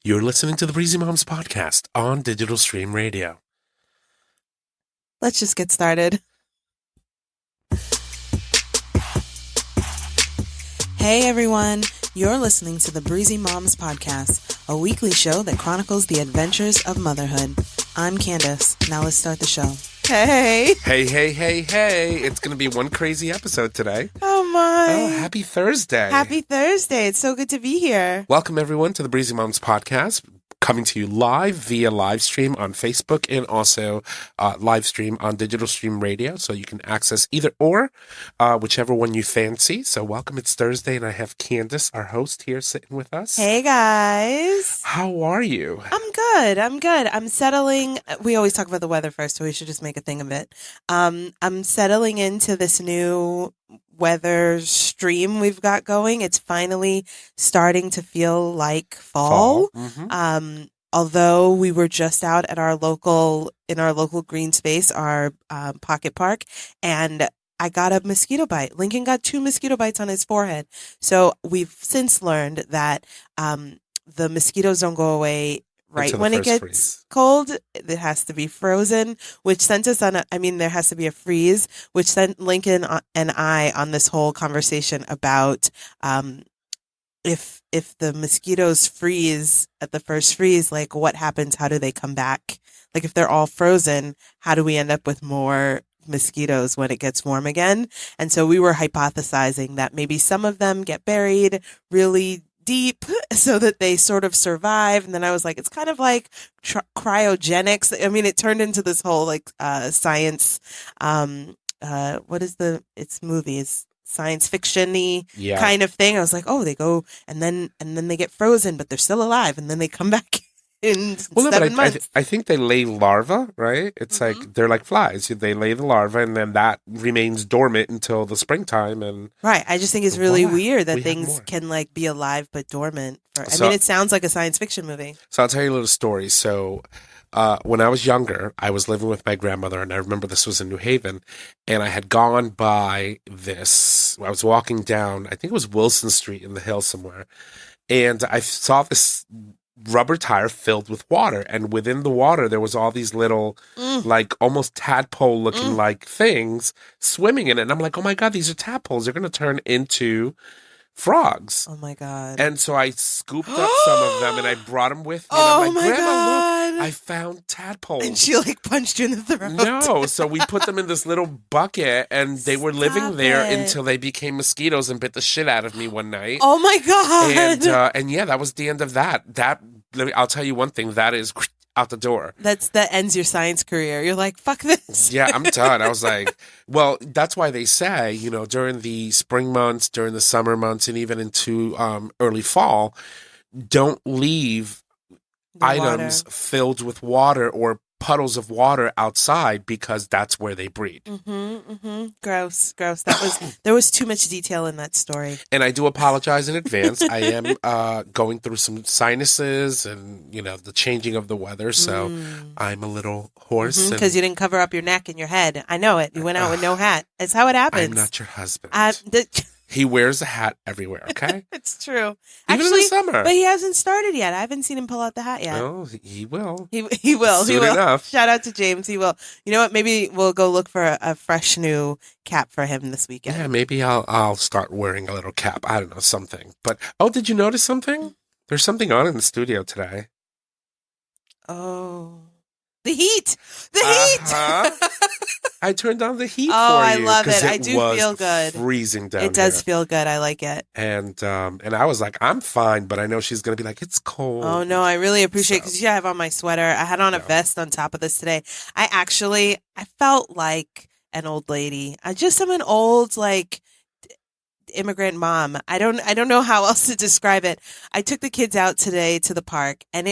You're listening to the Breezy Moms podcast on Digital Stream Radio. Let's just get started. Hey everyone, you're listening to the Breezy Moms podcast, a weekly show that chronicles the adventures of motherhood. I'm Candace. Now let's start the show. Hey. Hey. It's going to be one crazy episode today. Oh my. Oh, happy Thursday. Happy Thursday. It's so good to be here. Welcome everyone to the Breezy Moms podcast. Coming to you live via live stream on Facebook and also live stream on Digital Stream Radio. So you can access either or, whichever one you fancy. So welcome. It's Thursday and I have Candace, our host, here sitting with us. Hey guys. How are you? I'm good. I'm settling. We always talk about the weather first, so we should just make a thing of it. I'm settling into this new weather stream we've got going. It's finally starting to feel like fall. Mm-hmm. Although we were just out at our local green space, our pocket park, and I got a mosquito bite. Lincoln got 2 mosquito bites on his forehead. So we've since learned that the mosquitoes don't go away right when it gets cold. It has to be frozen, which sent us on there has to be a freeze, which sent Lincoln and I on this whole conversation about if the mosquitoes freeze at the first freeze, like what happens? How do they come back? Like if they're all frozen, how do we end up with more mosquitoes when it gets warm again? And so we were hypothesizing that maybe some of them get buried really deep so that they sort of survive. And then I was like, it's kind of like cryogenics. I mean, it turned into this whole like science it's movies, science fiction-y kind of thing. I was like, oh, they go and then they get frozen, but they're still alive, and then they come back in 7 months. I think they lay larvae, right? It's like they're like flies. They lay the larva, and then that remains dormant until the springtime. And right, I just think it's really weird that things can like be alive but dormant. It sounds like a science fiction movie. So I'll tell you a little story. So when I was younger, I was living with my grandmother, and I remember this was in New Haven, and I had gone by this. I was walking down, I think it was Wilson Street in the hills somewhere, and I saw this rubber tire filled with water, and within the water there was all these little like almost tadpole looking like things swimming in it, and I'm like, oh my god, these are tadpoles, they're going to turn into frogs. Oh my god. And so I scooped up some of them and I brought them with me. Oh and I'm like, my Grandma, god, look, I found tadpoles. And she like punched you in the throat. No, so we put them in this little bucket, and they were living there until they became mosquitoes and bit the shit out of me one night. Oh my god. And yeah, that was the end of that. I'll tell you one thing, that is out the door. That ends your science career. You're like, fuck this. Yeah, I'm done. I was like, well, that's why they say, during the spring months, during the summer months, and even into early fall, don't leave items filled with water or puddles of water outside, because that's where they breed. Gross. There was too much detail in that story. And I do apologize in advance. I am going through some sinuses and, the changing of the weather. So I'm a little hoarse. Because you didn't cover up your neck and your head. I know it. You went out with no hat. It's how it happens. I'm not your husband. He wears a hat everywhere, okay? It's true. Even in the summer. But he hasn't started yet. I haven't seen him pull out the hat yet. Oh, he will. He will. Soon enough. Shout out to James. He will. You know what? Maybe we'll go look for a fresh new cap for him this weekend. Yeah, maybe I'll start wearing a little cap. I don't know, something. But, did you notice something? There's something on in the studio today. Oh. The heat! Heat! I turned on the heat for you. Oh, I love it. I do feel good. Freezing down It does feel good. I like it. And I was like, I'm fine, but I know she's going to be like, it's cold. Oh, no, I really appreciate it, because I have on my sweater. I had on a vest on top of this today. I felt like an old lady. I just am an old, like, immigrant mom. I don't know how else to describe it. I took the kids out today to the park, and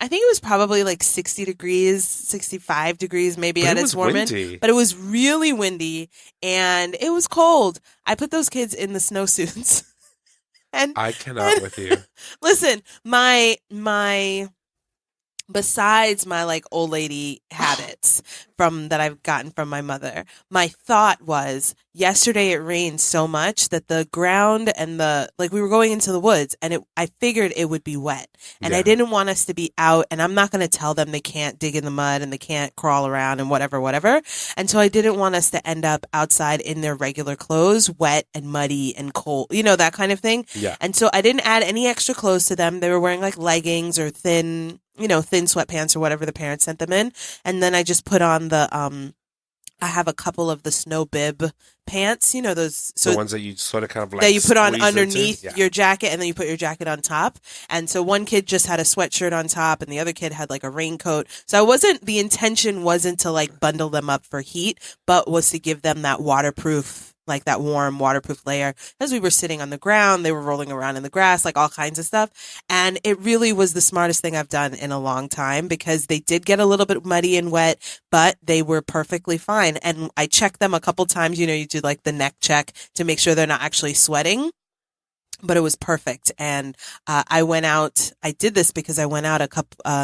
I think it was probably like 60 degrees, 65 degrees maybe at its warmest. But it was really windy and it was cold. I put those kids in the snowsuits. And I cannot with you. Listen, besides my like old lady habits, from that I've gotten from my mother. My thought was yesterday it rained so much that the ground and we were going into the woods and I figured it would be wet and I Yeah. didn't want us to be out, and I'm not going to tell them they can't dig in the mud and they can't crawl around and whatever. And so I didn't want us to end up outside in their regular clothes, wet and muddy and cold, that kind of thing. Yeah. And so I didn't add any extra clothes to them. They were wearing like leggings or thin sweatpants or whatever the parents sent them in. And then I just put on I have a couple of the snow bib pants, those, The ones that you sort of kind of like that you put on squeeze into? underneath Yeah. your jacket, and then you put your jacket on top. And so one kid just had a sweatshirt on top and the other kid had like a raincoat. So the intention wasn't to like bundle them up for heat, but was to give them that that warm waterproof layer. As we were sitting on the ground, they were rolling around in the grass, like all kinds of stuff. And it really was the smartest thing I've done in a long time, because they did get a little bit muddy and wet, but they were perfectly fine. And I checked them a couple times. You do like the neck check to make sure they're not actually sweating. But it was perfect. And I did this because I went out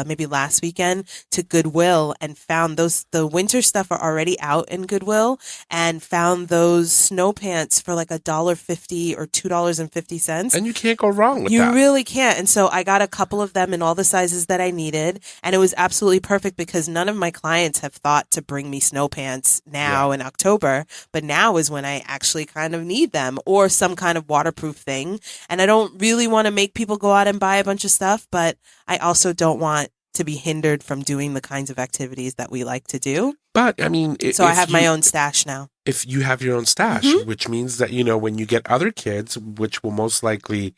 maybe last weekend to Goodwill and found the winter stuff are already out in Goodwill, and found those snow pants for like $1.50 or $2.50. And you can't go wrong with You that. really can't. And so I got a couple of them in all the sizes that I needed. And it was absolutely perfect because none of my clients have thought to bring me snow pants now in October. But now is when I actually kind of need them, or some kind of waterproof thing. And I don't really want to make people go out and buy a bunch of stuff, but I also don't want to be hindered from doing the kinds of activities that we like to do. But I mean, So I have my own stash now. If you have your own stash, which means that, when you get other kids, which will most likely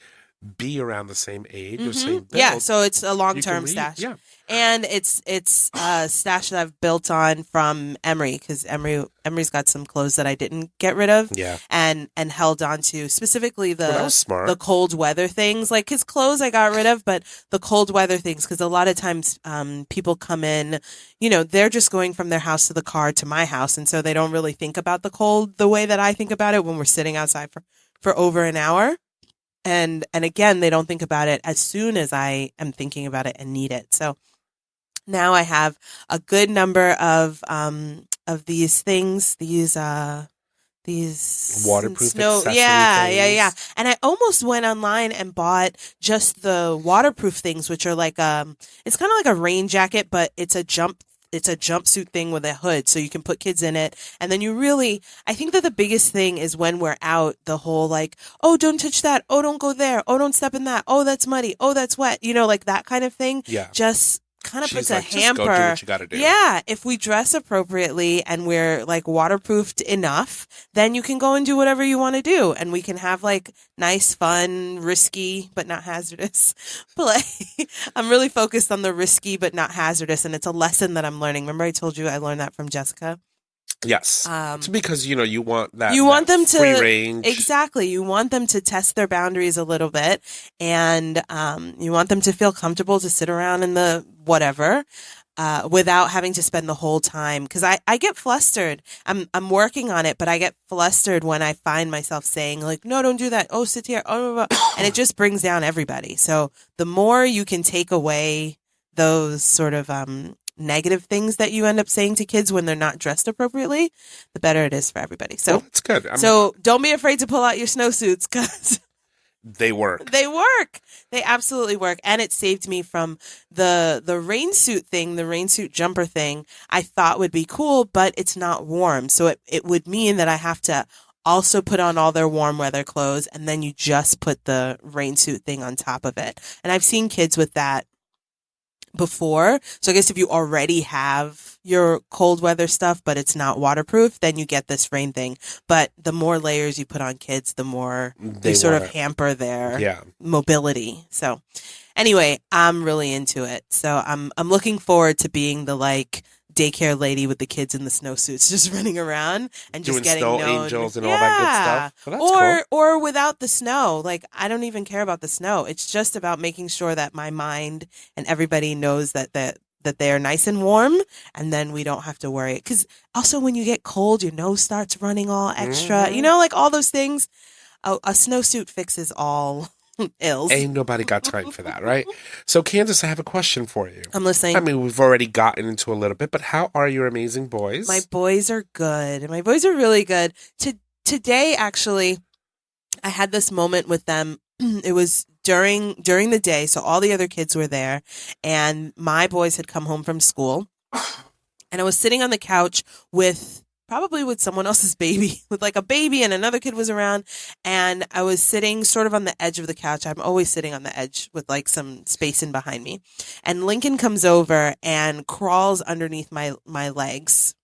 be around the same age or same build. Yeah, so it's a you long-term can stash. Yeah. And it's a stash that I've built on from Emery, because Emery's got some clothes that I didn't get rid of. Yeah. And held on to, specifically That was smart. the cold weather things. Like his clothes I got rid of, but the cold weather things, because a lot of times people come in, they're just going from their house to the car to my house, and so they don't really think about the cold the way that I think about it when we're sitting outside for over an hour. And again, they don't think about it as soon as I am thinking about it and need it. So now I have a good number of these things, these waterproof snow, accessory yeah. things. And I almost went online and bought just the waterproof things, which are like it's kind of like a rain jacket, but it's a jumpsuit thing with a hood, so you can put kids in it. And then I think that the biggest thing is when we're out, the whole like, oh, don't touch that. Oh, don't go there. Oh, don't step in that. Oh, that's muddy. Oh, that's wet. Like that kind of thing. Yeah. Just kind of She's puts like, a just hamper. go do what you gotta do. Yeah. If we dress appropriately and we're like waterproofed enough, then you can go and do whatever you want to do. And we can have like nice, fun, risky, but not hazardous play. I'm really focused on the risky, but not hazardous. And it's a lesson that I'm learning. Remember I told you I learned that from Jessica? Yes. It's because, you want that. You want them free to range. Exactly. You want them to test their boundaries a little bit, and you want them to feel comfortable to sit around in the whatever, without having to spend the whole time. Because I get flustered. I'm working on it, but I get flustered when I find myself saying like, no, don't do that. Oh, sit here. Oh, blah, blah. And it just brings down everybody. So the more you can take away those sort of negative things that you end up saying to kids when they're not dressed appropriately, the better it is for everybody. So that's good. So don't be afraid to pull out your snowsuits, because they work. They work. They absolutely work. And it saved me from the rain suit thing, the rain suit jumper thing I thought would be cool, but it's not warm. So it would mean that I have to also put on all their warm weather clothes, and then you just put the rain suit thing on top of it. And I've seen kids with that before. So I guess if you already have your cold weather stuff, but it's not waterproof, then you get this rain thing. But the more layers you put on kids, the more they sort of hamper their mobility. So anyway, I'm really into it. So I'm looking forward to being the like daycare lady with the kids in the snowsuits just running around and just doing getting snow known. angels and all that good stuff. Well, that's cool. Or without the snow. Like, I don't even care about the snow. It's just about making sure that my mind and everybody knows that they are nice and warm, and then we don't have to worry. Because also when you get cold, your nose starts running all extra. Mm-hmm. Like all those things. A snowsuit fixes all Ills. Ain't nobody got time for that, right? So, Candace, I have a question for you. I'm I listening. mean, we've already gotten into a little bit, but how are your amazing My boys? boys are good. My boys are really good. Today, actually, I had this moment with them. It was during the day, so all the other kids were there, and my boys had come home from school, and I was sitting on the couch with probably with someone else's baby, with like a baby, and another kid was around, and I was sitting sort of on the edge of the couch. I'm always sitting on the edge with like some space in behind me, and Lincoln comes over and crawls underneath my legs,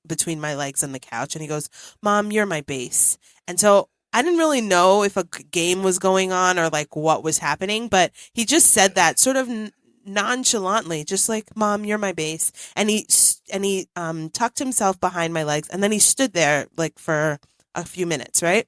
between my legs and the couch, and he goes, "Mom, you're my base." And so I didn't really know if a game was going on or like what was happening, but he just said that sort of nonchalantly, just like, "Mom, you're my base." And he tucked himself behind my legs, and then he stood there like for a few minutes, right?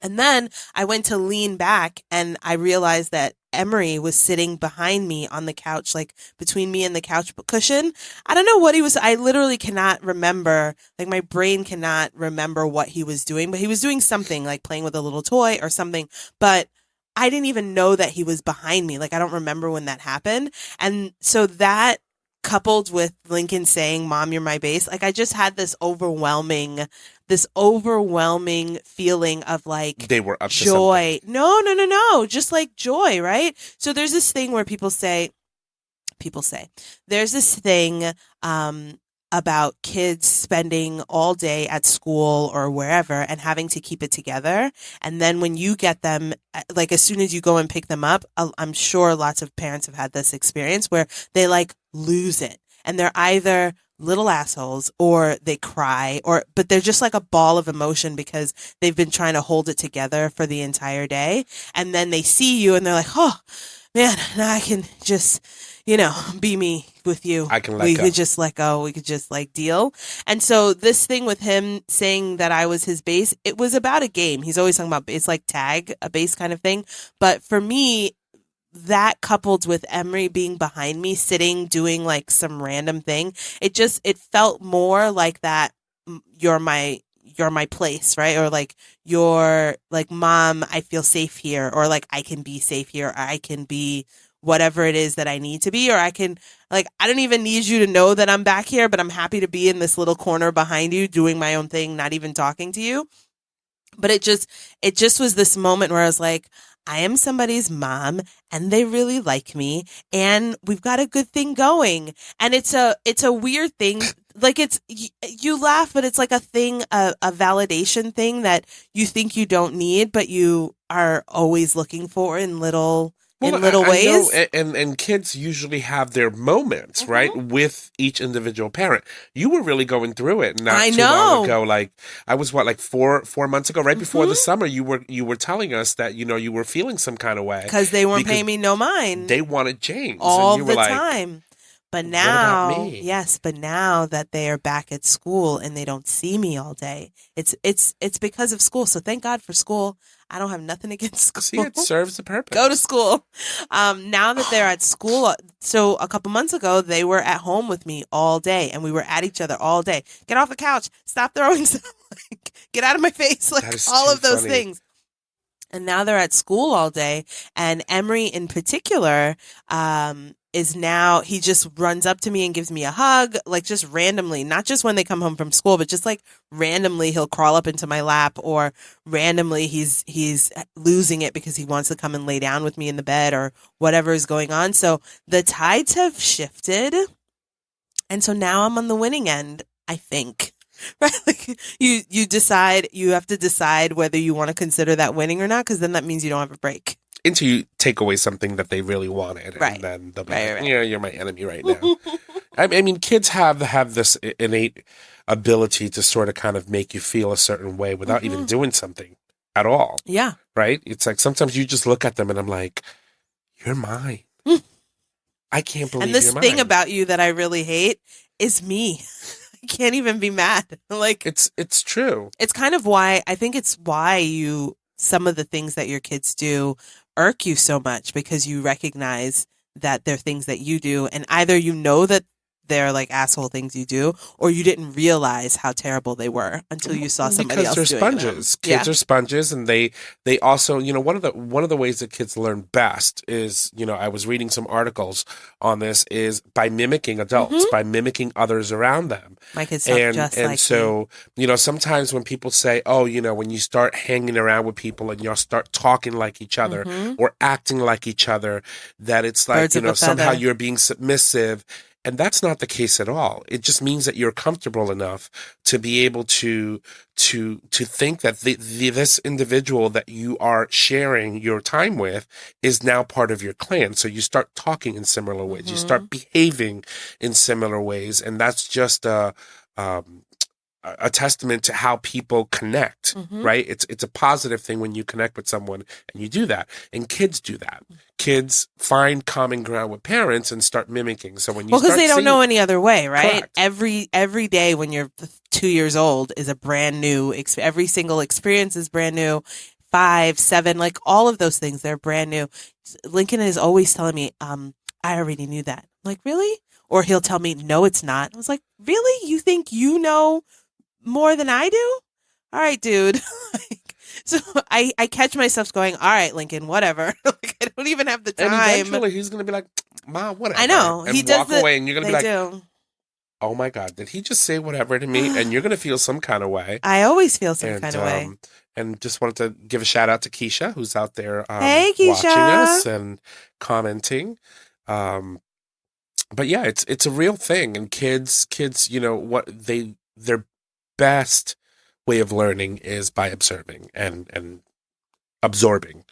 And then I went to lean back, and I realized that Emery was sitting behind me on the couch, like between me and the couch cushion. I don't know what he was. I literally cannot remember. Like my brain cannot remember what he was doing, but he was doing something like playing with a little toy or something. But I didn't even know that he was behind me. Like I don't remember when that happened. And so that coupled with Lincoln saying, "Mom, you're my base," like I just had this overwhelming feeling of like They were up to something. joy. No, no, no, no. Just like joy, right? So there's this thing where people say there's this thing about kids spending all day at school or wherever and having to keep it together. And then when you get them, like as soon as you go and pick them up, I'm sure lots of parents have had this experience where they like lose it. And they're either little assholes or they cry but they're just like a ball of emotion because they've been trying to hold it together for the entire day. And then they see you and they're like, "Oh man, now I can just, be me with you. I can let We go. could just let go. We could just like deal." And so this thing with him saying that I was his base, it was about a game. He's always talking about it's like tag, a base kind of thing. But for me, that coupled with Emery being behind me, sitting, doing like some random thing, it felt more like that. You're my place, right? Or like you're like, "Mom, I feel safe here," or like I can be safe here, or I can be whatever it is that I need to be, or I can like I don't even need you to know that I'm back here, but I'm happy to be in this little corner behind you doing my own thing, not even talking to you. But it just was this moment where I was like, I am somebody's mom and they really like me and we've got a good thing going. And it's a weird thing. Like you laugh, but it's like a thing, a validation thing that you think you don't need, but you are always looking for in little Well, in little I know, ways. and kids usually have their moments, right, Hmm. with each individual parent. You were really going through it not I too long know. ago. Like I was what, like four months ago, right before the Hmm. summer. You were telling us that you were feeling some kind of way Because they weren't because paying me no mind they wanted James, and all you were the like, time. But "What about now, me?" yes, but now that they are back at school and they don't see me all day, it's because of school. So thank God for school. I don't have nothing against See, school. it serves the Go to purpose. school. Now that they're at school, so a couple months ago they were at home with me all day, and we were at each other all day. "Get off the couch! Stop throwing stuff! Like, get out of my face!" That Like is all too of those funny. things. And now they're at school all day. And Emery in particular, is now, he just runs up to me and gives me a hug, like just randomly, not just when they come home from school, but just like randomly he'll crawl up into my lap, or randomly he's losing it because he wants to come and lay down with me in the bed or whatever is going on. So the tides have shifted. And so now I'm on the winning end, I think. Right? Like you have to decide whether you want to consider that winning or not, because then that means you don't have a break. Until you take away something that they really wanted, and Right. then they'll be Right, like, right, "Yeah, you're my enemy right now." right. I mean, kids have this innate ability to sort of kind of make you feel a certain way without even Hmm. doing something at all, Yeah. right? It's like sometimes you just look at them and I'm like, "You're mine. I can't And believe this you're thing mine." about you that I really hate is me. I can't even be mad. Like It's true. it's kind of why I think it's why some of the things that your kids do irk you so much, because you recognize that they're things that you do, and either you know that they're like asshole things you do, or you didn't realize how terrible they were until you saw somebody Because else they're doing them. sponges. Yeah. Kids are sponges, and they also, one of the ways that kids learn best is, I was reading some articles on this, is by mimicking adults, Mm-hmm. by mimicking others around them. My kids talk And just like me. so, sometimes when people say, "Oh, when you start hanging around with people and y'all start talking like each other Mm-hmm. or acting like each other, that it's like, Birds of a somehow feather. you're being submissive." And that's not the case at all. It just means that you're comfortable enough to be able to think that this individual that you are sharing your time with is now part of your clan. So you start talking in similar ways. You Mm-hmm. start behaving in similar ways, and that's just a testament to how people connect, Mm-hmm. right? It's a positive thing when you connect with someone and you do that. And kids do that. Kids find common ground with parents and start mimicking. So when you Well, because start they don't know any other way, right? Correct. Every day when you're 2 years old is a brand new. Every single experience is brand new. 5, 7, like all of those things, they're brand new. Lincoln is always telling me, I already knew that. I'm like, really? Or he'll tell me, no, it's not. I was like, really? You think you know more than I do? All right, dude. So I catch myself going, all right, Lincoln, whatever. Like, I don't even have the time. And eventually he's going to be like, "Mom, whatever." I know. And He does walk away, and you're going to be like, do. "Oh my God, did he just say whatever to me?" And you're going to feel some kind of way. I always feel some kind of way. And just wanted to give a shout out to Keisha, who's out there Hey, Keisha. watching us and commenting. But yeah, it's a real thing. And kids, their best way of learning is by observing and absorbing.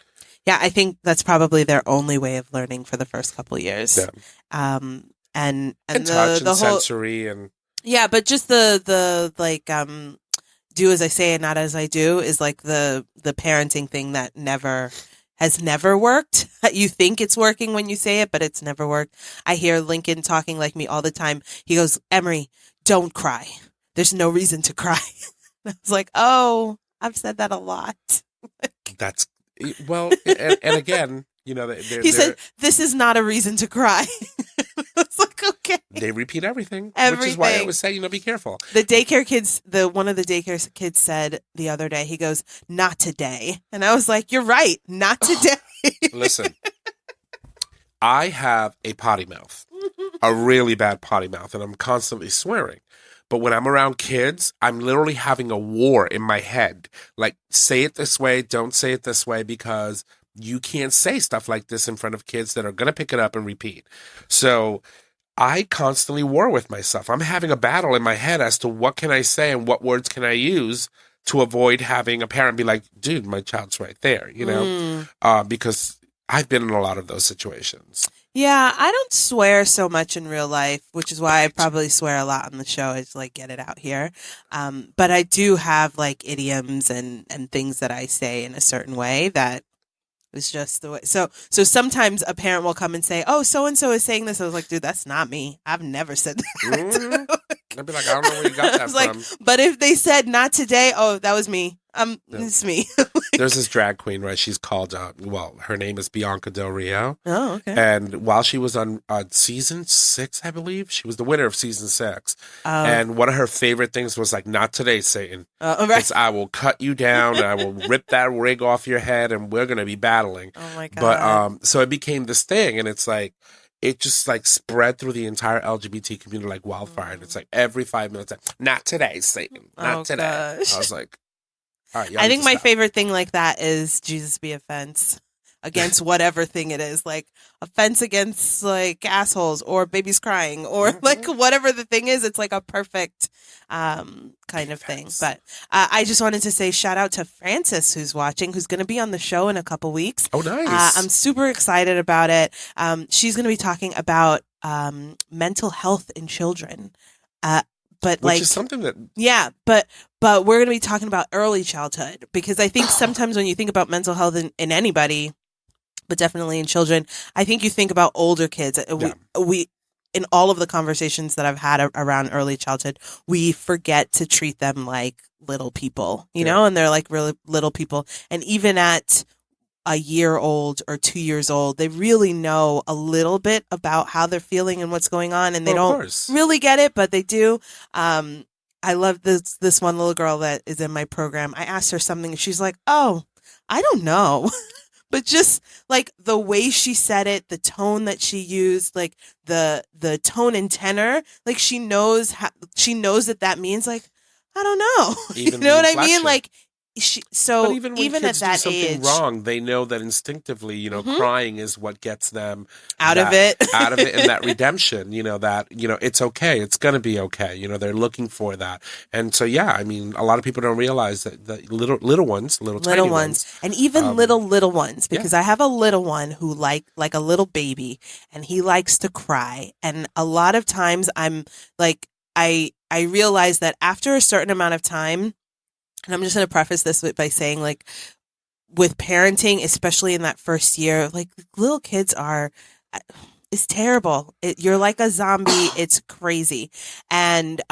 Yeah, I think that's probably their only way of learning for the first couple years. Yeah. And touch the and whole sensory and yeah, but just the like do as I say and not as I do is like the parenting thing that has never worked. You think it's working when you say it, but it's never worked. I hear Lincoln talking like me all the time. He goes, "Emery, don't cry. There's no reason to cry." I was like, "Oh, I've said that a lot." That's well, and again, he said, "This is not a reason to cry." It's like, okay. They repeat everything, which is why I always say, be careful. The daycare kids, one of the daycare kids said the other day, he goes, "Not today," and I was like, "You're right, not today." Listen, I have a potty mouth, a really bad potty mouth, and I'm constantly swearing. But when I'm around kids, I'm literally having a war in my head. Like, say it this way, don't say it this way, because you can't say stuff like this in front of kids that are going to pick it up and repeat. So I constantly war with myself. I'm having a battle in my head as to what can I say and what words can I use to avoid having a parent be like, "Dude, my child's right there," because I've been in a lot of those situations. Yeah, I don't swear so much in real life, which is why I probably swear a lot on the show. Is like, get it out here. But I do have like idioms and things that I say in a certain way that is just the way. So sometimes a parent will come and say, "Oh, so and so is saying this." I was like, "Dude, that's not me. I've never said that." Mm-hmm. I'd be like, "I don't know where you got that from." Like, but if they said "not today," oh, that was me. It's me. There's this drag queen, right? She's called, her name is Bianca Del Rio. Oh, okay. And while she was on season 6, I believe, she was the winner of season 6. And one of her favorite things was like, "Not today, Satan. Right. I will cut you down, and I will rip that wig off your head, and we're going to be battling." Oh my God. But, so it became this thing, and it's like, it just like spread through the entire LGBT community like wildfire. And it's like every 5 minutes, like, "Not today, Satan. Not today." Gosh. I was like, all right, I think my favorite thing like that is Jesus be offense against whatever thing it is, like offense against like assholes or babies crying or like whatever the thing is. It's like a perfect kind of thing. But I just wanted to say shout out to Frances who's watching, who's going to be on the show in a couple weeks. Oh, nice. I'm super excited about it. She's going to be talking about mental health in children. But which is something that but we're going to be talking about early childhood, because I think sometimes when you think about mental health in anybody, but definitely in children, I think you think about older kids. We in all of the conversations that I've had around early childhood, we forget to treat them like little people, you know, and they're like really little people. And even at a year old or 2 years old. They really know a little bit about how they're feeling and what's going on, and they Well, of don't course. really get it, but they do. I love this one little girl that is in my program. I asked her something, and she's like, "Oh, I don't know." But just like the way she said it, the tone that she used, like the tone and tenor, like she knows that means like I don't know. You Even know the what I mean? inflection. Like But so even when even at kids do that something age, wrong, they know that instinctively, mhm, crying is what gets them out of that it. out of it and that redemption, that, it's okay. It's going to be okay. They're looking for that. And so, yeah, I mean, a lot of people don't realize that the little ones, little Little tiny ones, ones, and even um, little ones, yeah, because I have a little one who like a little baby, and he likes to cry, and a lot of times I'm like I realize that after a certain amount of time, and I'm just going to preface this by saying, like, with parenting, especially in that first year, like, little kids are, it's terrible. You're like a zombie. It's crazy. And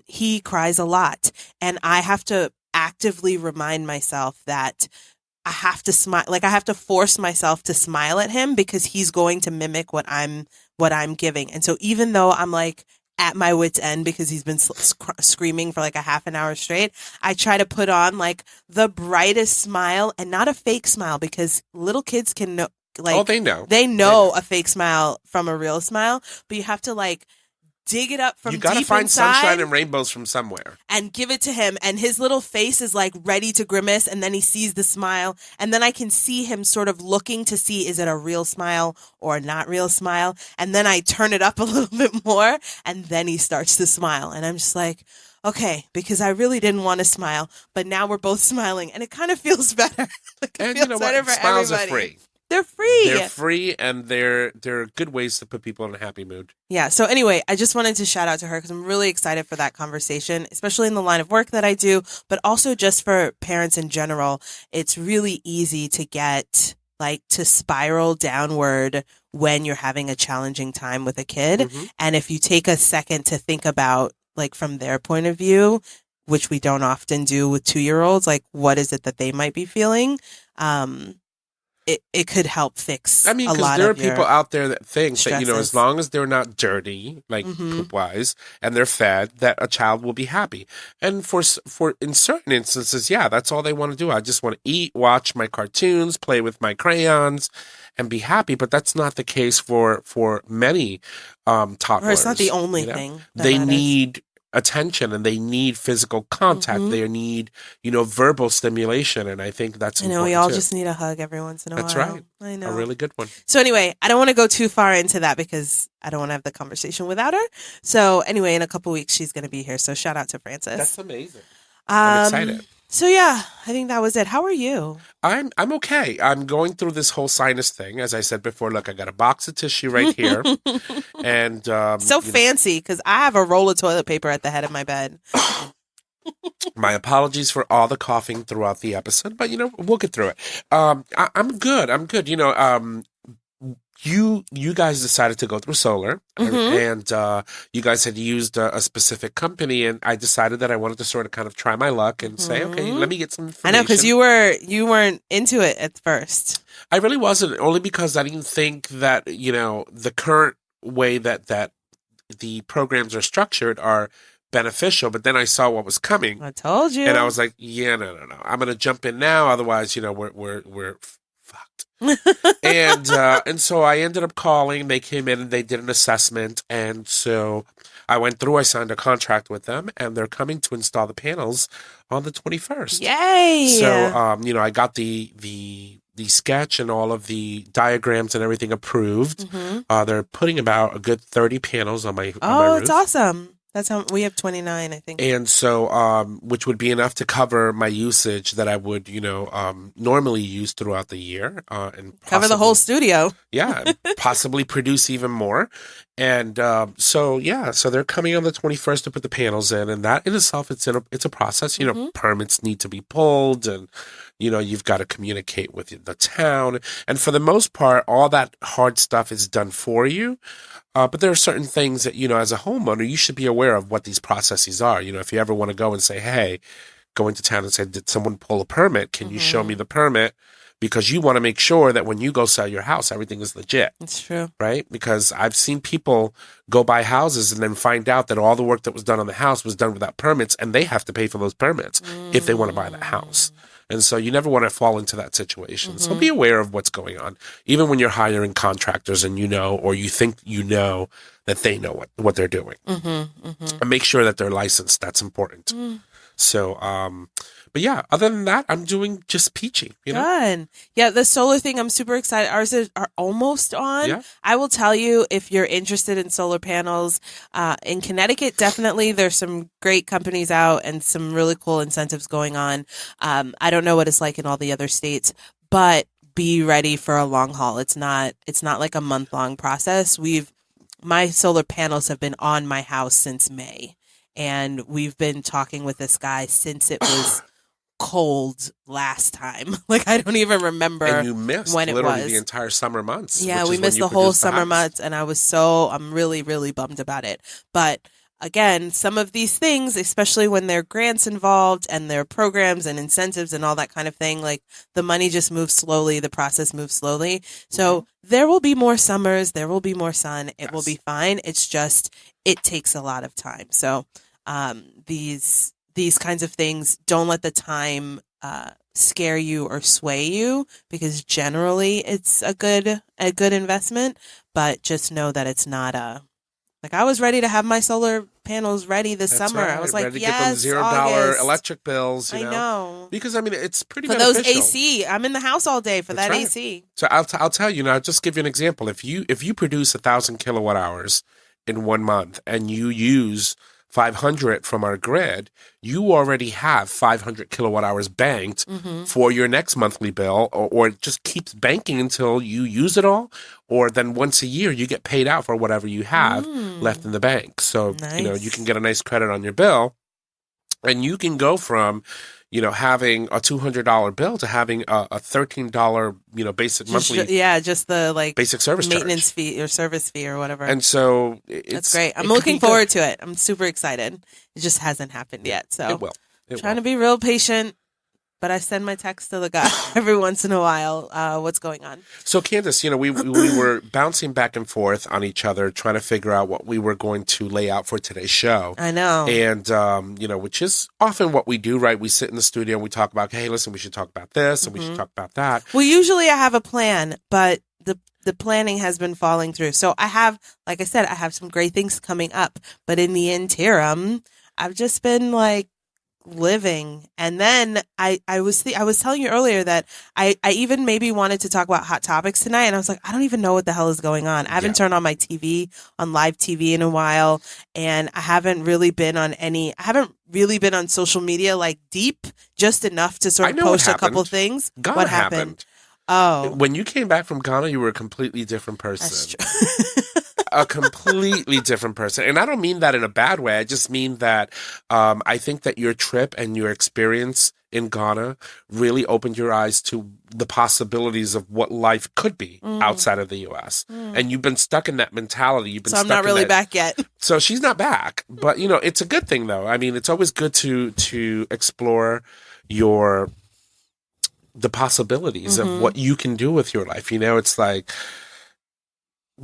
he cries a lot. And I have to actively remind myself that I have to smile. Like, I have to force myself to smile at him because he's going to mimic what I'm giving. And so even though I'm like at my wit's end because he's been screaming for like a half an hour straight, I try to put on like the brightest smile, and not a fake smile, because little kids can know, oh, like, they know. they They know. know a fake smile from a real smile, but you have to like dig it up You from got to deep find sunshine inside and rainbows from somewhere. and give it to him, and his little face is like ready to grimace, and then he sees the smile, and then I can see him sort of looking to see, is it a real smile or a not real smile, and then I turn it up a little bit more, and then he starts to smile, and I'm just like, okay, because I really didn't want to smile, but now we're both smiling, and it kind of feels better. Like, it And you know feels better what? for Smiles are everybody. free. They're free. They're free, and they're good ways to put people in a happy mood. Yeah. So anyway, I just wanted to shout out to her because I'm really excited for that conversation, especially in the line of work that I do, but also just for parents in general. It's really easy to get like to spiral downward when you're having a challenging time with a kid. Mm-hmm. And if you take a second to think about, like, from their point of view, which we don't often do with 2-year-olds, like, what is it that they might be feeling? It could help fix I mean, a because lot there are of people your out there that think that, as stresses. long as they're not dirty, like Mm-hmm. poop wise, and they're fed, that a child will be happy. And for in certain instances, yeah, that's all they want to do. I just want to eat, watch my cartoons, play with my crayons, and be happy. But that's not the case for many Or toddlers. it's not the only thing that They matters. need attention, and they need physical contact. Mhm. They need, verbal stimulation, and I think that's I know important we all too. just need a hug every once in a That's while. right. I A know. really good one. So anyway, I don't want to go too far into that because I don't want to have the conversation without her. So anyway, in a couple weeks she's going to be here. So shout out to Frances. That's amazing. I'm excited. So yeah, I think that was it. How are you? I'm okay. I'm going through this whole sinus thing. As I said before, look, I got a box of tissue right here. And So fancy, because I have a roll of toilet paper at the head of my bed. my apologies for all the coughing throughout the episode, but we'll get through it. I'm good. I'm good. You guys decided to go through solar, and you guys had used a specific company, and I decided that I wanted to sort of kind of try my luck and say, okay, let me get some I information. know, because you weren't into it at first. I really wasn't, only because I didn't think that, the current way that the programs are structured are beneficial, but then I saw what was coming. I told you. And I was like, yeah, no. I'm going to jump in now. Otherwise, we're fucked. And so I ended up calling. They came in and they did an assessment. And so I went through, I signed a contract with them, and they're coming to install the panels on the 21st. Yay! So, I got the sketch and all of the diagrams and everything approved. Mm-hmm. They're putting about a good 30 panels on my roof. Oh, it's awesome. That's how we have 29, I think. And so, which would be enough to cover my usage that I would, normally use throughout the year, and Cover the whole studio. Yeah, and possibly produce even more. And so they're coming on the 21st to put the panels in, and that in itself, it's a process. Permits need to be pulled, and you've got to communicate with the town, and for the most part, all that hard stuff is done for you. But there are certain things that, as a homeowner, you should be aware of what these processes are. If you ever want to go and say, hey, go into town and say, did someone pull a permit? Can you show me the permit? because you want to make sure that when you go sell your house, everything is legit. It's true. Right? Because I've seen people go buy houses and then find out that all the work that was done on the house was done without permits, and they have to pay for those permits if they want to buy that house. And so you never want to fall into that situation. So be aware of what's going on, even when you're hiring contractors and or you think that they know what they're doing. And make sure that they're licensed. That's important. So, but yeah, other than that, I'm doing just peachy. Good. Yeah, the solar thing, I'm super excited. Ours are almost on. Yeah. I will tell you, if you're interested in solar panels, in Connecticut, definitely there's some great companies out and some really cool incentives going on. I don't know what it's like in all the other states, but be ready for a long haul. It's not like a month-long process. My solar panels have been on my house since May, and we've been talking with this guy since it was cold last time. Like, I don't even remember and you missed when it literally was. the entire summer months. Yeah, we missed the whole summer months, and I'm really, really bummed about it. But again, some of these things, especially when there are grants involved and there are programs and incentives and all that kind of thing, like the money just moves slowly, the process moves slowly. So there will be more summers, there will be more sun, it will be fine. It's just, it takes a lot of time. So these kinds of things, don't let the time scare you or sway you, because generally it's a good investment, but just know that it's not like, I was ready to have my solar panels ready this summer. Right. I was like, ready to yes, get them $0 August. Electric bills. I know. Because, I mean, it's pretty for beneficial. those AC. I'm in the house all day for that right. AC. So I'll tell you, now, just give you an example. If you produce 1,000 kilowatt hours in 1 month and you use 500 from our grid, you already have 500 kilowatt hours banked for your next monthly bill, or it just keeps banking until you use it all, or then once a year you get paid out for whatever you have left in the bank. So, you can get a nice credit on your bill, and you can go from, having a $200 bill to having a $13, basic monthly. Just the basic service maintenance charge. fee or service fee or whatever. And so that's great. I'm looking forward to it. I'm super excited. It just hasn't happened yet. So it will. Trying to be real patient, but I send my text to the guy every once in a while. What's going on? So Candace, we were bouncing back and forth on each other, trying to figure out what we were going to lay out for today's show. I know. And, which is often what we do, right? We sit in the studio and we talk about, hey, listen, we should talk about this and we should talk about that. Well, usually I have a plan, but the planning has been falling through. So I have, like I said, I have some great things coming up, but in the interim, I've just been living. And then I was telling you earlier that I even maybe wanted to talk about hot topics tonight, and I was like, I don't even know what the hell is going on. I haven't turned on my TV on live TV in a while, and I haven't really been on social media deep, just enough to sort of post a couple things. What happened? Oh, when you came back from Ghana, you were a completely different person. That's true. A completely different person. And I don't mean that in a bad way. I just mean that I think that your trip and your experience in Ghana really opened your eyes to the possibilities of what life could be outside of the U.S. And you've been stuck in that mentality. So I'm not really back yet. So she's not back. But, it's a good thing, though. I mean, it's always good to explore the possibilities of what you can do with your life. It's like,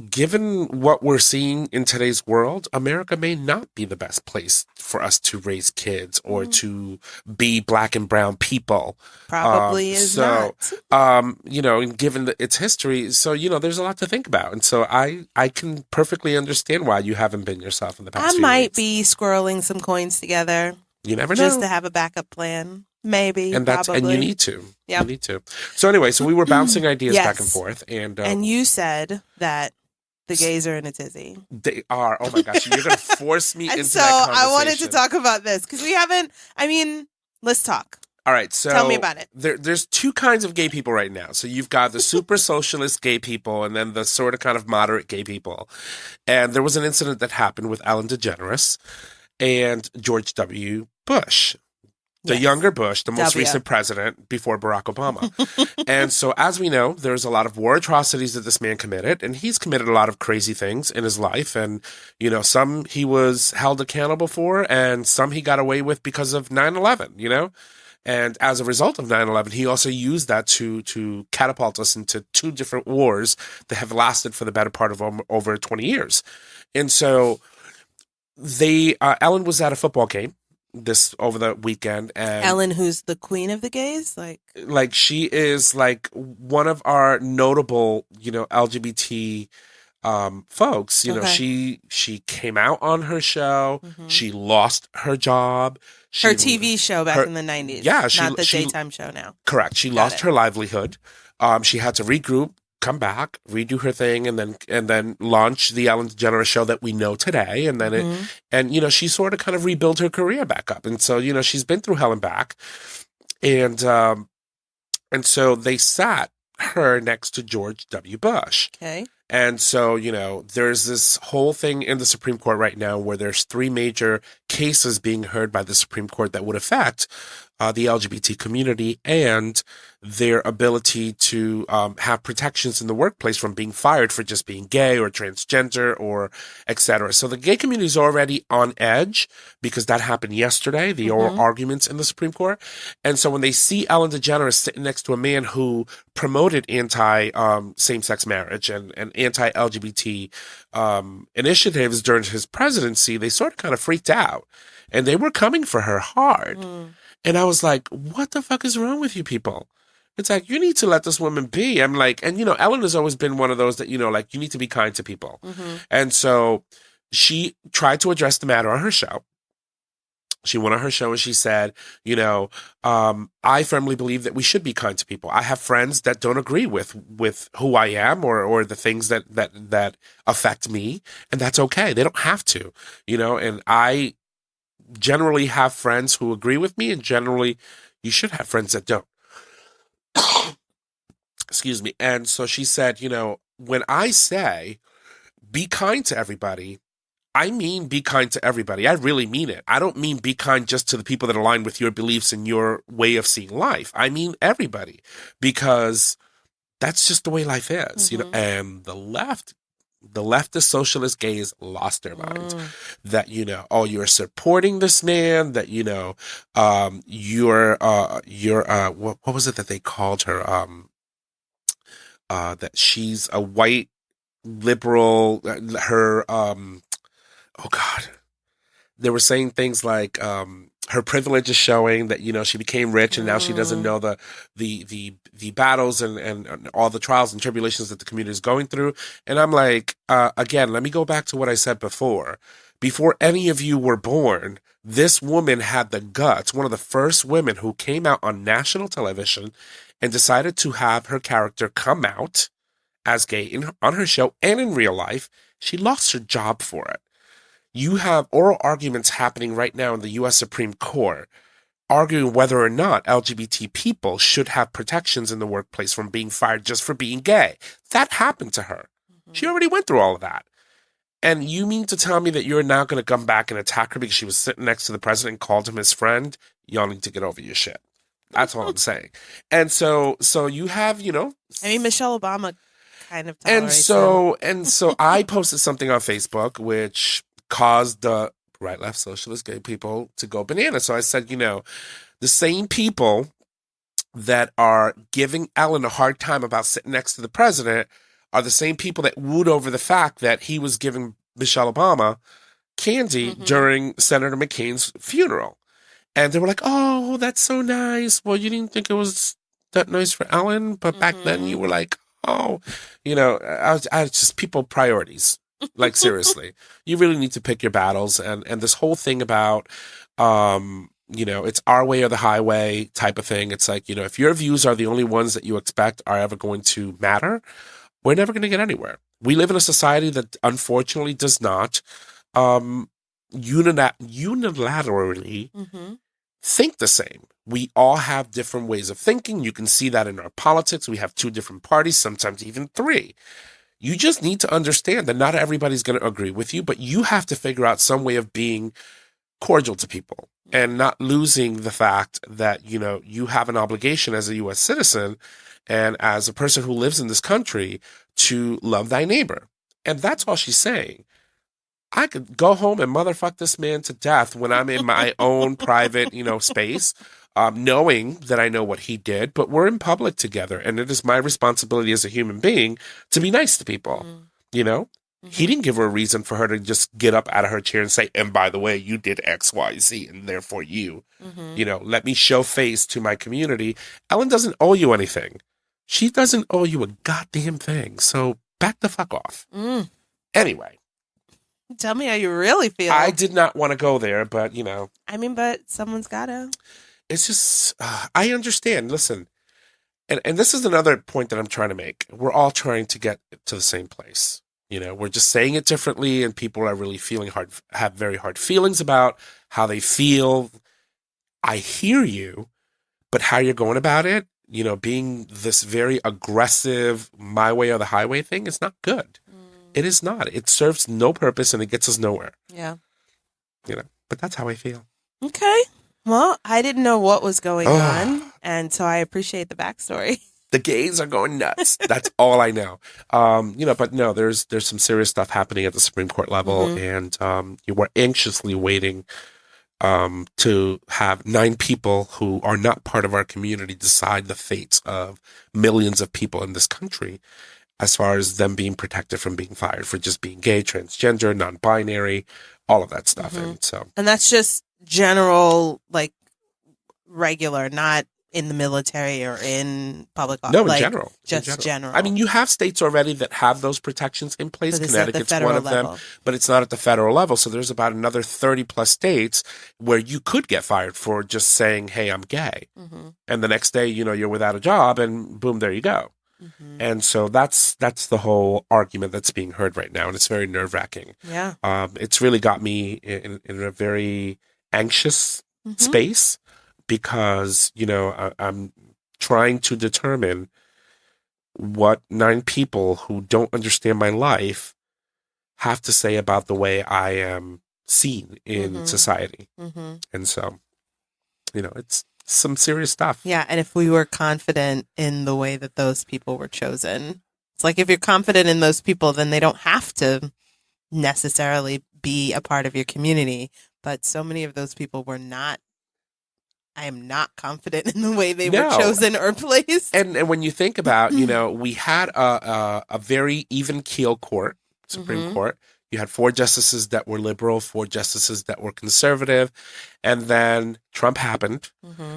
given what we're seeing in today's world, America may not be the best place for us to raise kids or to be Black and brown people. Probably is not. And given its history, so, there's a lot to think about. And so I can perfectly understand why you haven't been yourself in the past few might weeks. be squirreling some coins together. You never know. Just to have a backup plan. Maybe. And probably. And you need to. Yep. You need to. So anyway, we were bouncing ideas back and forth. And you said that the gays are in a tizzy. They are. Oh my gosh. You're going to force me into so that conversation. I wanted to talk about this because we haven't, let's talk. All right. So tell me about it. There's two kinds of gay people right now. So you've got the super socialist gay people and then the sort of kind of moderate gay people. And there was an incident that happened with Ellen DeGeneres and George W. Bush. The younger Bush, the most recent president before Barack Obama. And so, as we know, there's a lot of war atrocities that this man committed, and he's committed a lot of crazy things in his life. And, some he was held accountable for, and some he got away with because of 9/11, And as a result of 9/11, he also used that to catapult us into two different wars that have lasted for the better part of over 20 years. And so Ellen was at a football game this over the weekend, and Ellen, who's the queen of the gays, like she is like one of our notable, LGBT folks. okay. She came out on her show. Hmm. She lost her job. Her She TV show back her in the 90s, Yeah, not the daytime show now. correct. She Got lost it. her livelihood. She had to regroup, come back, redo her thing, and then launch the Ellen DeGeneres show that we know today. And then Hmm. she sort of kind of rebuilt her career back up. And so she's been through hell and back. And so they sat her next to George W. Bush. Okay. And so, there's this whole thing in the Supreme Court right now where there's three major cases being heard by the Supreme Court that would affect the LGBT community and their ability to have protections in the workplace from being fired for just being gay or transgender or etc. So the gay community is already on edge because that happened yesterday, the oral Hmm. arguments in the Supreme Court. And so when they see Ellen DeGeneres sitting next to a man who promoted anti same-sex marriage and anti-LGBT initiatives during his presidency, they sort of kind of freaked out. And they were coming for her hard. Mm. And I was like, what the fuck is wrong with you people? It's like, you need to let this woman be. I'm like, and Ellen has always been one of those that, like, you need to be kind to people. Hmm. And so she tried to address the matter on her show. She went on her show and she said, I firmly believe that we should be kind to people. I have friends that don't agree with who I am or the things that affect me, and that's okay. They don't have to, and I generally have friends who agree with me, and generally you should have friends that don't. Excuse me. And so she said, when I say be kind to everybody, I mean be kind to everybody. I really mean it. I don't mean be kind just to the people that align with your beliefs and your way of seeing life. I mean everybody, because that's just the way life is, Hmm. and the leftist socialist gays lost their minds Mm. that, you're supporting this man, that, what was it that they called her? That she's a white liberal, oh God, they were saying things like, her privilege is showing that, she became rich and now she doesn't Mm. know the battles and all the trials and tribulations that the community is going through. And I'm like, again, let me go back to what I said before. Before any of you were born, this woman had the guts, one of the first women who came out on national television and decided to have her character come out as gay on her show and in real life. She lost her job for it. You have oral arguments happening right now in the U.S. Supreme Court arguing whether or not LGBT people should have protections in the workplace from being fired just for being gay. That happened to her. She Mhm. already went through all of that. And you mean to tell me that you're now going to come back and attack her because she was sitting next to the president and called him his friend? Y'all need to get over your shit. That's all I'm saying. And so you have, I mean, Michelle Obama kind of and tolerates him. so I posted something on Facebook which caused the right left socialist gay people to go bananas. So I said, the same people that are giving Ellen a hard time about sitting next to the president are the same people that wooed over the fact that he was giving Michelle Obama candy Hmm. during Senator McCain's funeral. And they were like, oh, that's so nice. Well, you didn't think it was that nice for Ellen, but back then you Hmm. were like, oh, I was just people priorities. Like seriously, you really need to pick your battles. And this whole thing about, it's our way or the highway type of thing. It's like, if your views are the only ones that you expect are ever going to matter, we're never going to get anywhere. We live in a society that unfortunately does not um, unilaterally Hmm. think the same. We all have different ways of thinking. You can see that in our politics. We have two different parties, sometimes even three. You just need to understand that not everybody's going to agree with you, but you have to figure out some way of being cordial to people and not losing the fact that, you have an obligation as a U.S. citizen and as a person who lives in this country to love thy neighbor. And that's all she's saying. I could go home and motherfuck this man to death when I'm in my own private, space. knowing that I know what he did, but we're in public together, and it is my responsibility as a human being to be nice to people. Mm-hmm. You know, he didn't give her a reason for her to just get up out of her chair and say, and by the way, you did X, Y, Z, and therefore you, let me show face to my community. Ellen doesn't owe you anything. She doesn't owe you a goddamn thing. So back the fuck off. Anyway. Tell me how you really feel. I did not want to go there, but I mean, but someone's gotta. It's just, I understand. Listen, and this is another point that I'm trying to make. We're all trying to get to the same place. We're just saying it differently, and people are really have very hard feelings about how they feel. I hear you, but how you're going about it, being this very aggressive, my way or the highway thing is not good. It is not. It serves no purpose, and it gets us nowhere. Yeah. But that's how I feel. Okay. Well, I didn't know what was going on, and so I appreciate the backstory. The gays are going nuts. That's all I know. But no, there's some serious stuff happening at the Supreme Court level, and you were anxiously waiting to have 9 people who are not part of our community decide the fates of millions of people in this country, as far as them being protected from being fired for just being gay, transgender, non-binary, all of that stuff. And that's just general, like regular, not in the military or in public office. No, in general. Just general. I mean, you have states already that have those protections in place. Connecticut's one of level. them, but it's not at the federal level. So there's about another 30 plus states where you could get fired for just saying, hey, I'm gay. And the next day, you're without a job, and boom, there you go. And so that's the whole argument that's being heard right now, and it's very nerve-wracking. Yeah. It's really got me in a very anxious space, because I'm trying to determine what 9 people who don't understand my life have to say about the way I am seen in society. And so, it's some serious stuff. Yeah, and if we were confident in the way that those people were chosen, it's like if you're confident in those people, then they don't have to necessarily be a part of your community. But so many of those people were not. I am not confident in the way they were chosen or placed. And when you think about, we had a very even keel court, Supreme Court. You had 4 justices that were liberal, 4 justices that were conservative. And then Trump happened.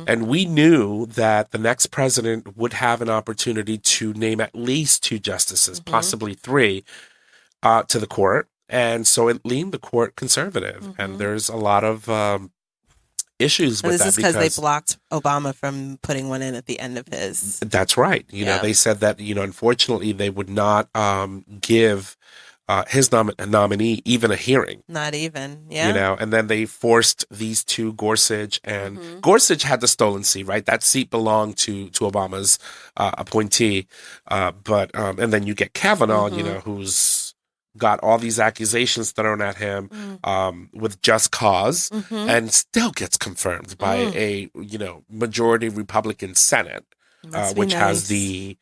And we knew that the next president would have an opportunity to name at least 2 justices, possibly 3, to the court. And so it leaned the court conservative. And there's a lot of issues with that. This is because they blocked Obama from putting one in at the end of his. That's right. They said that, unfortunately, they would not give his nominee even a hearing. Not even, yeah. And then they forced these 2, Gorsuch, and Gorsuch had the stolen seat, right? That seat belonged to Obama's appointee. And then you get Kavanaugh, who's got all these accusations thrown at him with just cause, and still gets confirmed by a majority Republican Senate, which has the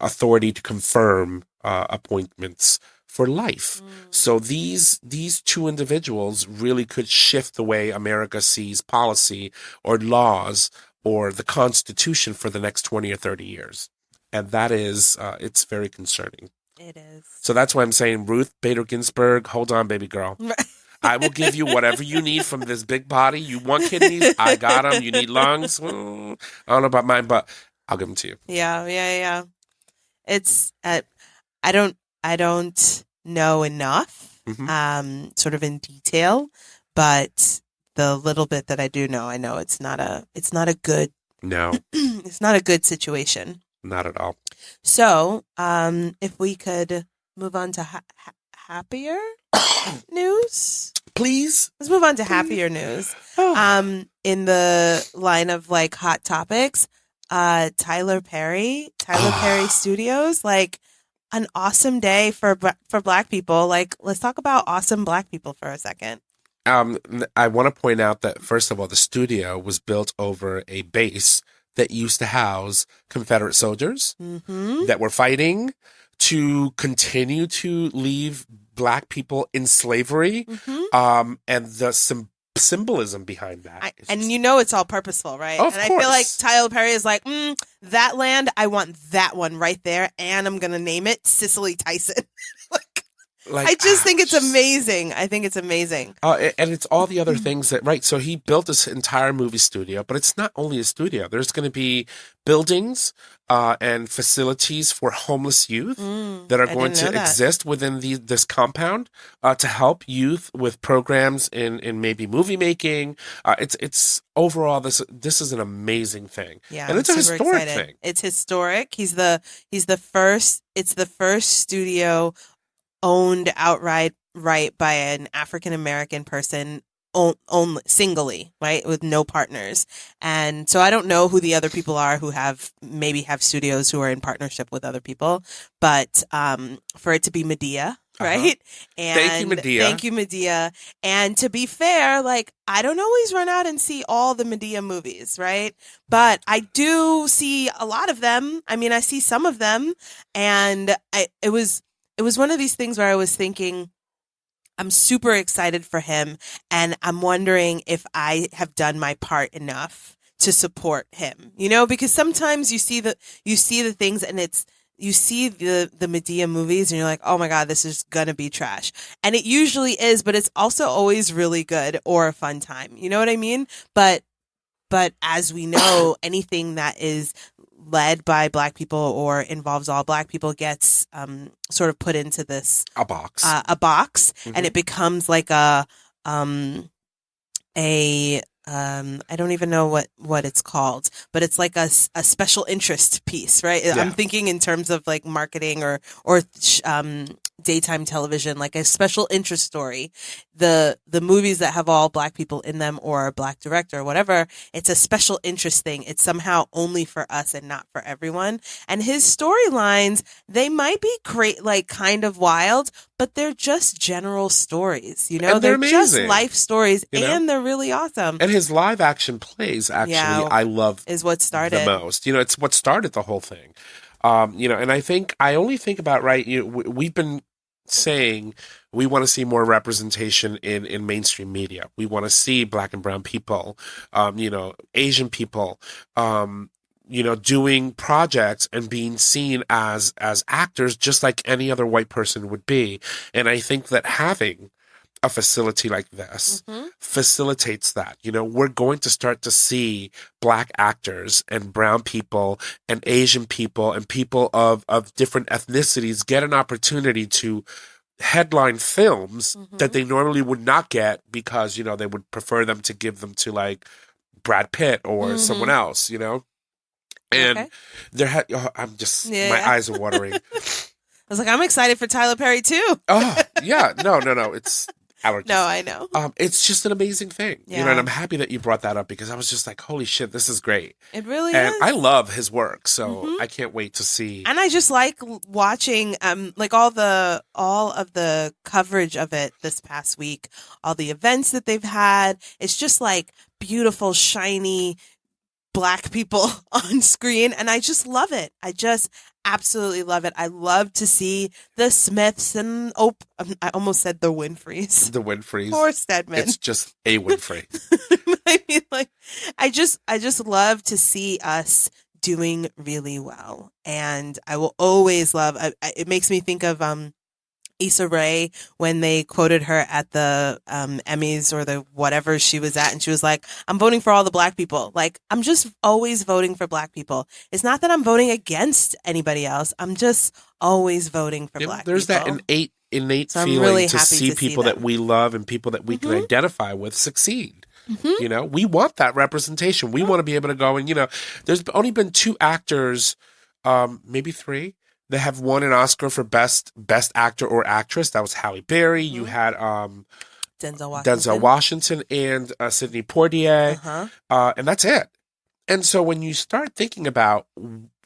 authority to confirm appointments for life. So these 2 individuals really could shift the way America sees policy or laws or the Constitution for the next 20 or 30 years. And that is, it's very concerning. It is. So that's why I'm saying, Ruth Bader Ginsburg, hold on, baby girl. I will give you whatever you need from this big body. You want kidneys? I got them. You need lungs? I don't know about mine, but I'll give them to you. Yeah. It's I don't know enough, sort of in detail, but the little bit that I do know, I know it's not a good. No, it's not a good situation. Not at all. So, if we could move on to happier news, please. Let's move on to happier news. In the line of like hot topics, Tyler Perry Studios, like an awesome day for Black people. Like, let's talk about awesome Black people for a second. I want to point out that, first of all, the studio was built over a base that used to house Confederate soldiers that were fighting to continue to leave Black people in slavery. And the symbolism behind that. And you know it's all purposeful, right? Of And I feel like course. Tyler Perry is like, that land, I want that one right there, and I'm gonna name it Cicely Tyson. Like, I Like, just think it's just amazing. I think it's amazing. and it's all the other things that, right? So he built this entire movie studio, but it's not only a studio. There's going to be buildings and facilities for homeless youth that are I going didn't know to that. exist within this compound to help youth with programs in maybe movie making. It's overall this is an amazing thing, Yeah, and I'm it's a super historic excited. thing. It's historic. He's the first. It's the first studio owned outright right by an African American person only singly, right, with no partners. And so I don't know who the other people are who maybe have studios who are in partnership with other people, but for it to be Medea, Uh-huh. right? Thank you, And Medea. thank you, Medea. And to be fair, like, I don't always run out and see all the Medea movies, right? But I do see a lot of them. I mean, I see some of them, and it was one of these things where I was thinking, I'm super excited for him, and I'm wondering if I have done my part enough to support him. You know, because sometimes you see the things, and you see the Medea movies, and you're like, oh my god, this is gonna be trash, and it usually is, but it's also always really good or a fun time. You know what I mean? But as we know, anything that is led by Black people or involves all Black people gets sort of put into this A box. a box, and Hmm. it becomes like um, a I don't even know what it's called, but it's like a special interest piece, right? I'm Yeah. thinking in terms of like marketing or daytime television, like a special interest story. The movies that have all Black people in them or a Black director or whatever, it's a special interest thing. It's somehow only for us and not for everyone. And his storylines, they might be like kind of wild, but they're just general stories, you know? And they're They're just amazing, life stories, you know? and they're really awesome. And his live action plays, actually, Yeah, I love is what the started. most. It's what started the whole thing. And I only think about, right, we've been saying we want to see more representation in mainstream media. We want to see Black and brown people, Asian people, doing projects and being seen as actors just like any other white person would be. And I think that having a facility like this Hmm. facilitates that. We're going to start to see Black actors and brown people and Asian people and people of different ethnicities get an opportunity to headline films that Hmm. they normally would not get because, they would prefer them to give them to like Brad Pitt or someone Hmm. else. And Okay. my Yeah. eyes are watering. I was like, I'm excited for Tyler Perry too. Oh, yeah. No, no, no. It's No, allergies. I know. It's just an amazing thing, and Yeah, I'm happy that you brought that up because I was just like, holy shit, this is great. it really And I is. love his work, so Hmm. I can't wait to see. And I just like watching like all of the coverage of it this past week, all the events that they've had. It's just like beautiful, shiny Black people on screen, and I just love it. I just absolutely love it. I love to see the Smiths and I almost said the Winfreys. The Winfreys. Poor Stedman. It's just a Winfrey. I mean, like, I just love to see us doing really well, and I will always love. It makes me think of Issa Rae when they quoted her at the Emmys or the whatever she was at, and she was like, "I'm voting for all the Black people." Like, I'm just always voting for Black people. It's not that I'm voting against anybody else. I'm just always voting for Black There's that people. innate So I'm feeling really to happy see to see people that them. we love and people that we can Hmm. identify with succeed. Hmm. We want that representation. We want to be able to go and, there's only been two actors, maybe three, that have won an Oscar for best actor or actress. That was Halle Berry. You Hmm. had Denzel Denzel Washington. Washington and Sidney Poitier, Uh-huh. and that's it. And so when you start thinking about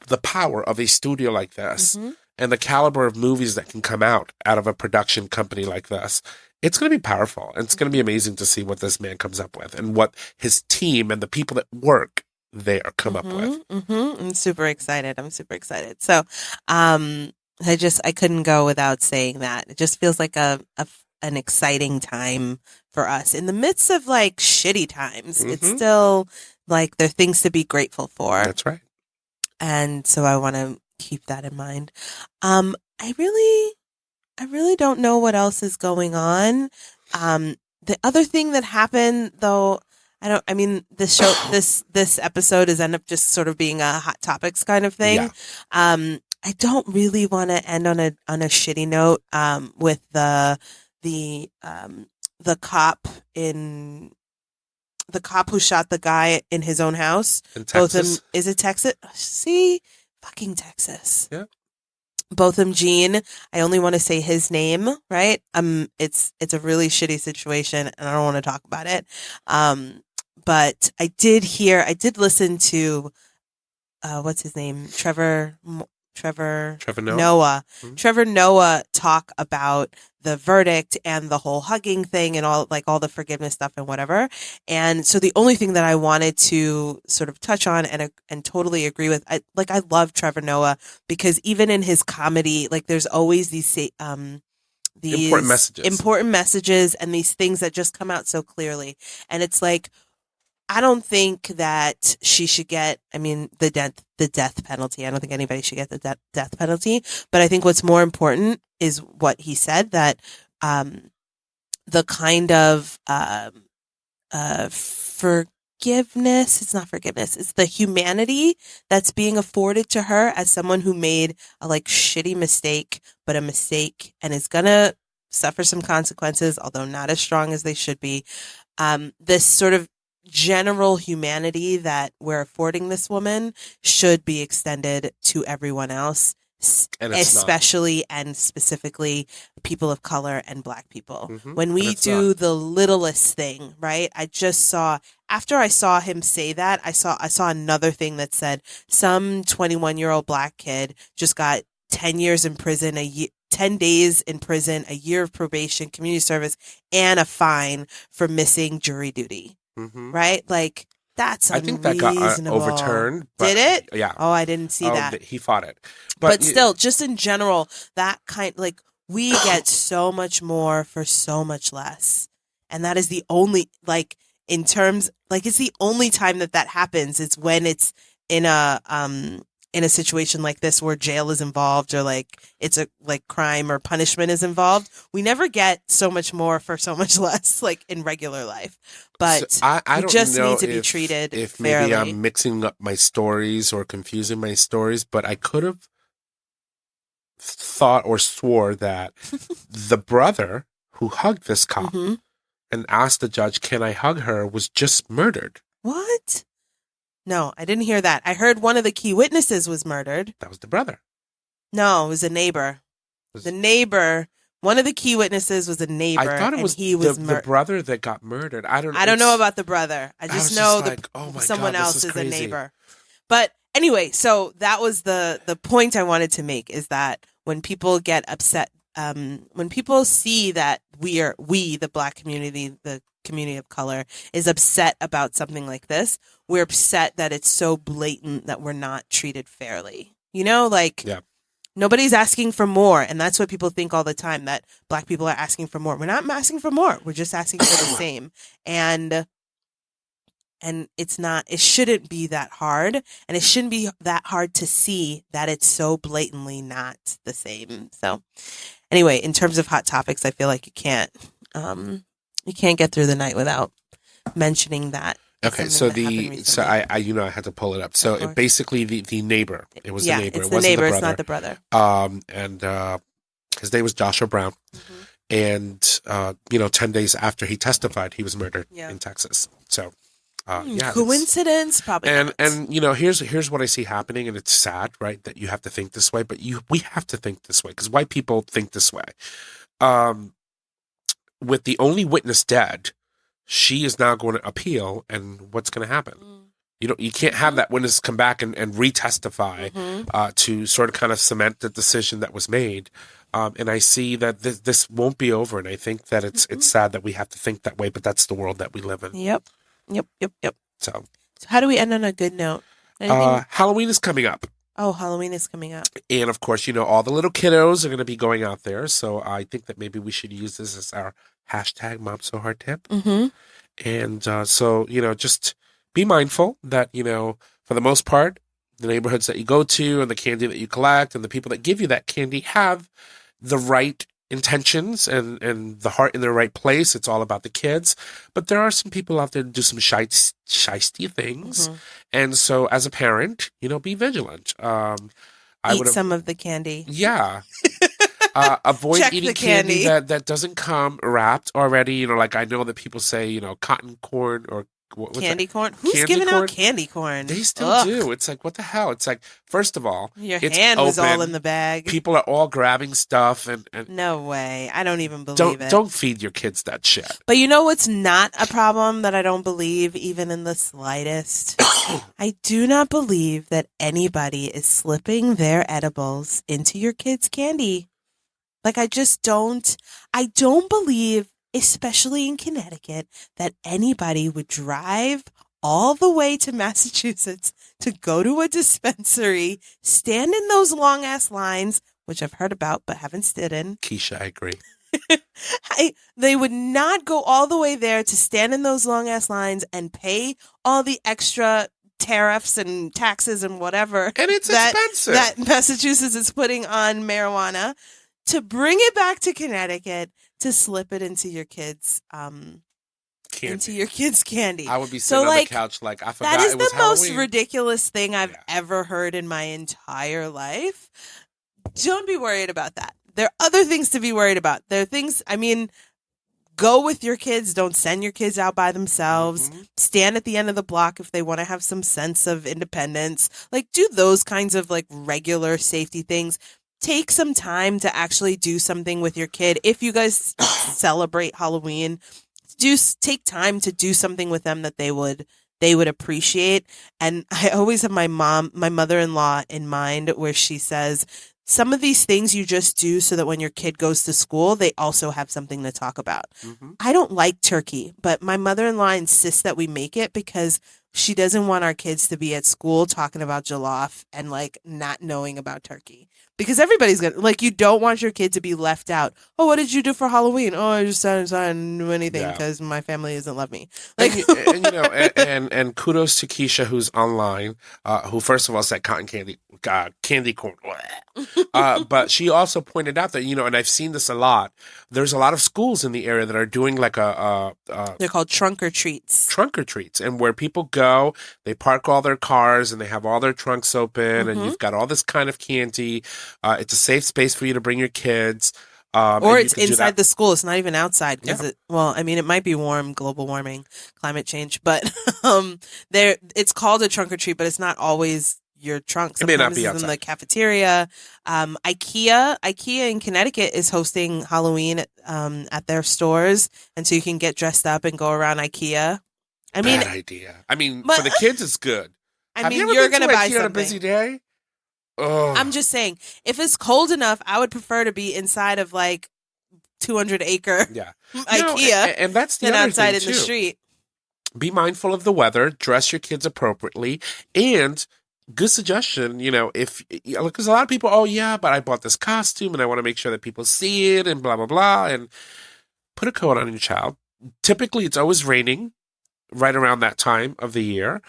the power of a studio like this Hmm. and the caliber of movies that can come out of a production company like this, it's going to be powerful. And it's going to be amazing to see what this man comes up with and what his team and the people that work there come up with. I'm super excited. I'm super excited. So, I couldn't go without saying that. It just feels like an exciting time for us in the midst of like shitty times. It's Mm-hmm. still like there are things to be grateful for. That's right. And so I want to keep that in mind. Um, I really don't know what else is going on. The other thing that happened though, I mean, this episode is end up just sort of being a hot topics kind of thing. Yeah. I don't really want to end on a shitty note, with the, the cop in, the cop who shot the guy in his own house. In Both of them, Texas. is it Texas? See, fucking Texas. Yeah. Both of them, Gene. I only want to say his name, right? It's a really shitty situation, and I don't want to talk about it. But I did listen to what's his name, Trevor Trevor Noah. Noah. Mhm. Trevor Noah talk about the verdict and the whole hugging thing and all the forgiveness stuff and whatever. And so the only thing that I wanted to sort of touch on and totally agree with, I love Trevor Noah because even in his comedy, like there's always these important messages and these things that just come out so clearly. And it's like, I don't think that she should get, I mean, the death penalty. I don't think anybody should get the death penalty. But I think what's more important is what he said, that the kind of forgiveness, it's not forgiveness, it's the humanity that's being afforded to her as someone who made a like shitty mistake, but a mistake and is gonna suffer some consequences, although not as strong as they should be. This sort of general humanity that we're affording this woman should be extended to everyone else, And it's especially and specifically people of color and Black people. Mm-hmm. When we do the littlest thing, right? I just saw, after I saw him say that, I saw another thing that said some 21-year-old Black kid just got 10 years in prison, 10 days in prison, a year of probation, community service, and a fine for missing jury duty. Mm-hmm. Right? Like, that's unreasonable. I think that got overturned. Did it? Yeah. Oh, I didn't see that. He fought it. But still, just in general, that kind, like, we get so much more for so much less. And that is the only, like, in terms, like, it's the only time that happens. It's when it's in a situation like this where jail is involved or like it's a like crime or punishment is involved. We never get so much more for so much less, like in regular life. But so I don't just know need to be treated if fairly. maybe I'm mixing up my stories or confusing my stories, but I could have thought or swore that the brother who hugged this cop and asked the judge, "Can I hug her?" was just murdered. What? No, I didn't hear that. I heard one of the key witnesses was murdered. That was the brother. No, it was a neighbor. The neighbor, one of the key witnesses was a neighbor. I thought it was the brother that got murdered. I don't know about the brother. I just know someone else is a crazy. neighbor. But anyway, so that was the point I wanted to make, is that when people get upset, when people see that we, the Black community, the community of color, is upset about something like this, we're upset that it's so blatant that we're not treated fairly. You know, like, nobody's asking for more. And that's what people think all the time, that Black people are asking for more. We're not asking for more. We're just asking for the same. And it's not, it shouldn't be that hard. And it shouldn't be that hard to see that it's so blatantly not the same. So anyway, in terms of hot topics, I feel like you can't get through the night without mentioning that. Okay, so I had to pull it up. So it basically the neighbor. It was the neighbor. It's the neighbor. It's not the brother. And his name was Joshua Brown. Mm-hmm. And 10 days after he testified, he was murdered in Texas. So coincidence, probably. And here's what I see happening, and it's sad, right, that you have to think this way, but we have to think this way because white people think this way. With the only witness dead, she is now going to appeal, and what's going to happen? You can't have that witness come back and retestify to sort of kind of cement the decision that was made. And I see that this won't be over, and I think that it's sad that we have to think that way, but that's the world that we live in. Yep. So So how do we end on a good note? Halloween is coming up. Oh, Halloween is coming up. And of course, all the little kiddos are going to be going out there. So I think that maybe we should use this as our hashtag Mom So Hard tip. Mm-hmm. And so, just be mindful that, for the most part, the neighborhoods that you go to and the candy that you collect and the people that give you that candy have the right intentions and the heart in the right place. It's all about the kids. But there are some people out there that do some shisty things. Mm-hmm. And so as a parent, be vigilant. I Eat would have, some of the candy. yeah. Avoid Check eating the candy candy. that doesn't come wrapped already. Like I know that people say, cotton corn or what's that? Candy corn? Who's Candy giving out corn. candy corn? They still Ugh. do. It's like, what the hell? It's like, first of all, Your it's hand was all in open. the bag. People are all grabbing stuff and No way. I don't even believe don't it. don't feed your kids that shit. But you know what's not a problem that I don't believe even in the slightest? I do not believe that anybody is slipping their edibles into your kids' candy. Like I just don't. I don't believe, especially in Connecticut, that anybody would drive all the way to Massachusetts to go to a dispensary, stand in those long ass lines, which I've heard about but haven't stood in. Keisha, I agree. They would not go all the way there to stand in those long ass lines and pay all the extra tariffs and taxes and whatever And it's expensive. that Massachusetts is putting on marijuana to bring it back to Connecticut to slip it into your kids candy. I would be So, sitting on the like, couch like I that forgot is it was the most Halloween. ridiculous thing I've Yeah. ever heard in my entire life. Don't be worried about that. There are other things to be worried about. There are things, I mean, go with your kids. Don't send your kids out by themselves. Mhm. Stand at the end of the block if they want to have some sense of independence. Like, do those kinds of like regular safety things. Take some time to actually do something with your kid. If you guys celebrate Halloween, take time to do something with them that they would appreciate. And I always have my mother-in-law in mind, where she says, some of these things you just do so that when your kid goes to school, they also have something to talk about. Mm-hmm. I don't like turkey, but my mother-in-law insists that we make it because she doesn't want our kids to be at school talking about jollof and like not knowing about turkey. Because everybody's gonna, like, you don't want your kid to be left out. Oh, what did you do for Halloween? Oh, I just sat inside and didn't do anything Yeah. because my family doesn't love me. Like, And kudos to Keisha who's online, who first of all said cotton candy, candy corn. But she also pointed out that, and I've seen this a lot. There's a lot of schools in the area that are doing like they're called trunk or treats. trunk or treats, and where people go, they park all their cars and they have all their trunks open, and Mhm. you've got all this kind of candy. It's a safe space for you to bring your kids. Or and it's you can do inside that. the school. It's not even outside because Yeah. I mean, it might be warm, global warming, climate change, but it's called a trunk or treat, but it's not always your trunk. It may not Sometimes be it's in the outside. cafeteria. IKEA in Connecticut is hosting Halloween at their stores, and so you can get dressed up and go around IKEA. I mean, Bad idea. I mean, but- for the kids, it's good. I Have mean, you ever you're been gonna to buy IKEA on a busy something. day? Oh, I'm just saying, if it's cold enough, I would prefer to be inside of like 200-acre yeah. IKEA And that's the than other outside thing in too. the street. Be mindful of the weather. Dress your kids appropriately, and good suggestion. Because a lot of people, oh yeah, but I bought this costume and I want to make sure that people see it and blah blah blah, and put a coat on your child. Typically, it's always raining right around that time of the year.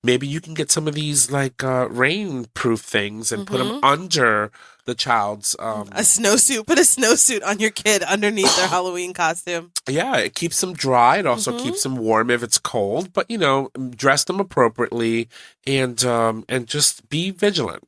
Maybe you can get some of these like rain-proof things and put them Mhm. under the child's. A snowsuit. Put a snowsuit on your kid underneath their Halloween costume. Yeah, it keeps them dry. It also Mhm. keeps them warm if it's cold. But dress them appropriately and just be vigilant.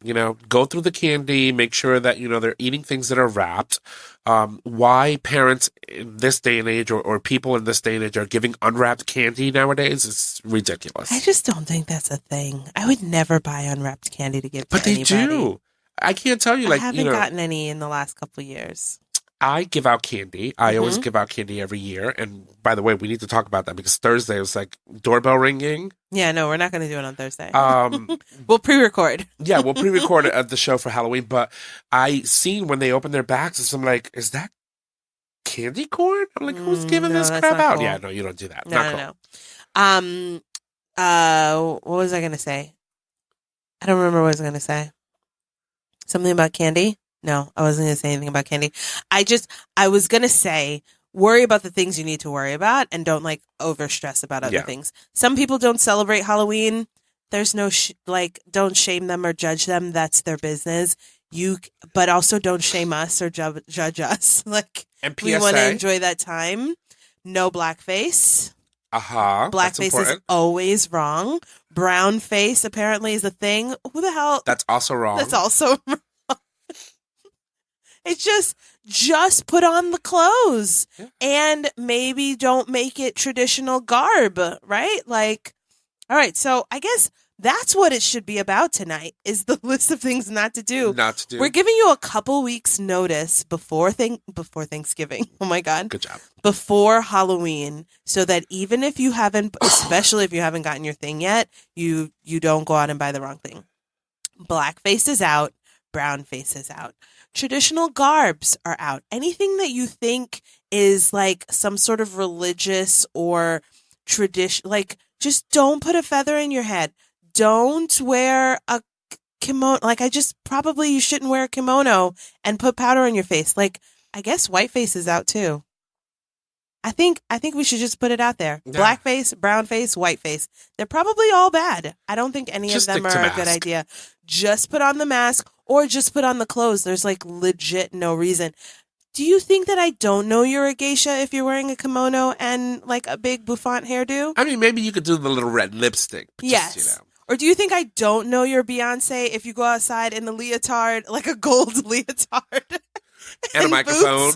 Go through the candy. Make sure that they're eating things that are wrapped. Why parents in this day and age or people in this day and age are giving unwrapped candy nowadays is ridiculous. I just don't think that's a thing. I would never buy unwrapped candy to give to But they anybody. do. I can't tell you, I like, haven't gotten any in the last couple of years. I give out candy. I always Mhm. give out candy every year. And by the way, we need to talk about that because Thursday was like doorbell ringing. Yeah, no, we're not going to do it on Thursday. Um, We'll pre-record. yeah, we'll pre-record it at the show for Halloween. But I seen when they open their boxes, I'm like, is that candy corn? I'm like, who's giving no, this that's crap not out? cool. Yeah, no, you don't do that. No, Not no, cool. no. What was I going to say? I don't remember what I was going to say. Something about candy? No, I wasn't going to say anything about candy. I was going to say, worry about the things you need to worry about and don't like over stress about other Yeah. things. Some people don't celebrate Halloween. There's no, don't shame them or judge them. That's their business. But also don't shame us or judge us. Like, And we want to PSA. enjoy that time. No blackface. That's Blackface is important. always wrong. Brown face apparently is a thing. Who the hell? That's also wrong. That's also wrong. It's just put on the clothes and maybe don't make it traditional garb, right? Like, all right. So I guess that's what it should be about tonight is the list of things not to do. Not to do. We're giving you a couple weeks notice before Thanksgiving. Oh my God. Good job. Before Halloween, so that even if you haven't, especially if you haven't gotten your thing yet, you don't go out and buy the wrong thing. Blackface is out. Brown face is out. Traditional garbs are out. Anything that you think is like some sort of religious or tradition, like just don't put a feather in your head. Don't wear a kimono. Like you shouldn't wear a kimono and put powder on your face. Like, I guess whiteface is out too. I think we should just put it out there. Yeah. Blackface, brownface, whiteface. They're probably all bad. I don't think any Just of them stick to are a good mask. idea. Just put on the mask or just put on the clothes. There's like legit no reason. Do you think that I don't know you're a geisha if you're wearing a kimono and like a big bouffant hairdo? I mean, maybe you could do the little red lipstick. But Yes. Just, Or do you think I don't know you're Beyonce if you go outside in a leotard, like a gold leotard? And a microphone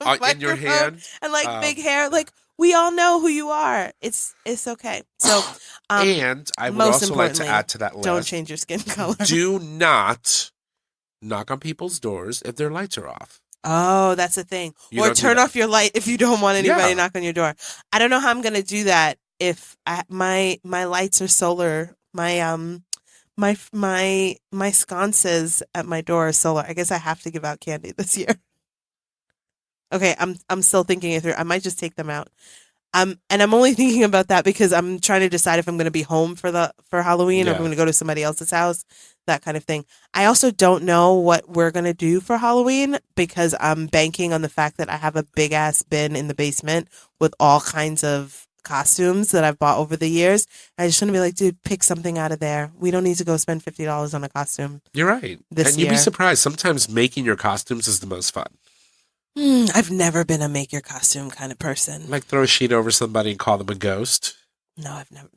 and in your hand. and like big hair? Like, we all know who you are. It's okay. So, And I would most also like to importantly, add to that list. don't change your skin color. Do not knock on people's doors if their lights are off. Oh, that's the thing. You Or don't do turn that. off your light if you don't want anybody Yeah. knock on your door. I don't know how I'm going to do that if my lights are solar. My sconces at my door are solar. I guess I have to give out candy this year. Okay, I'm still thinking it through. I might just take them out. And I'm only thinking about that because I'm trying to decide if I'm going to be home for Halloween or if I'm going to go to somebody else's house, that kind of thing. I also don't know what we're going to do for Halloween because I'm banking on the fact that I have a big ass bin in the basement with all kinds of costumes that I've bought over the years. I just want to be like, dude, pick something out of there. We don't need to go spend $50 on a costume. You're right. This And you'd be year. surprised. Sometimes making your costumes is the most fun. I've never been a make your costume kind of person. Like throw a sheet over somebody and call them a ghost. No, I've never.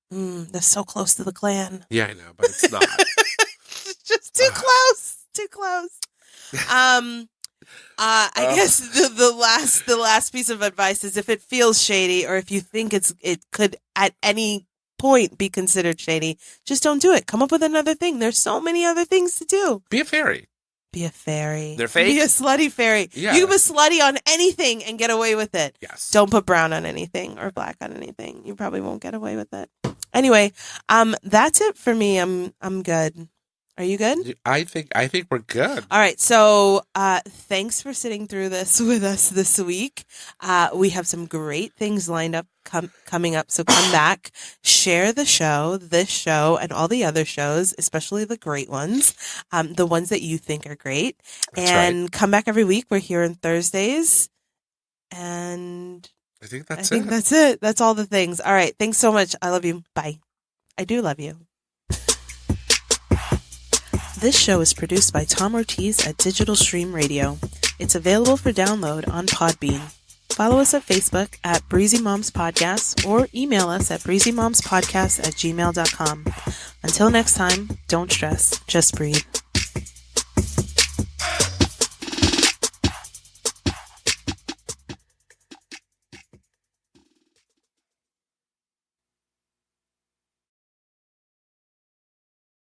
That's so close to the clan. Yeah, I know, but it's not. It's just too close. Too close. I guess the last piece of advice is if it feels shady or if you think it could at any point be considered shady, just don't do it. Come up with another thing. There's so many other things to do. Be a fairy. Be a fairy. They're fake? Be a slutty fairy. Yeah. You can be slutty on anything and get away with it. Yes. Don't put brown on anything or black on anything. You probably won't get away with it. Anyway, that's it for me. I'm good. Are you good? I think we're good. All right. So, thanks for sitting through this with us this week. We have some great things lined up coming up. So come back, share the show, this show, and all the other shows, especially the great ones, the ones that you think are great. That's and right. come back every week. We're here on Thursdays. And I think I that's think it. that's it. That's all the things. All right. Thanks so much. I love you. Bye. I do love you. This show is produced by Tom Ortiz at Digital Stream Radio. It's available for download on Podbean. Follow us at Facebook at Breezy Moms Podcast or email us at breezymomspodcast@gmail.com. Until next time, don't stress, just breathe.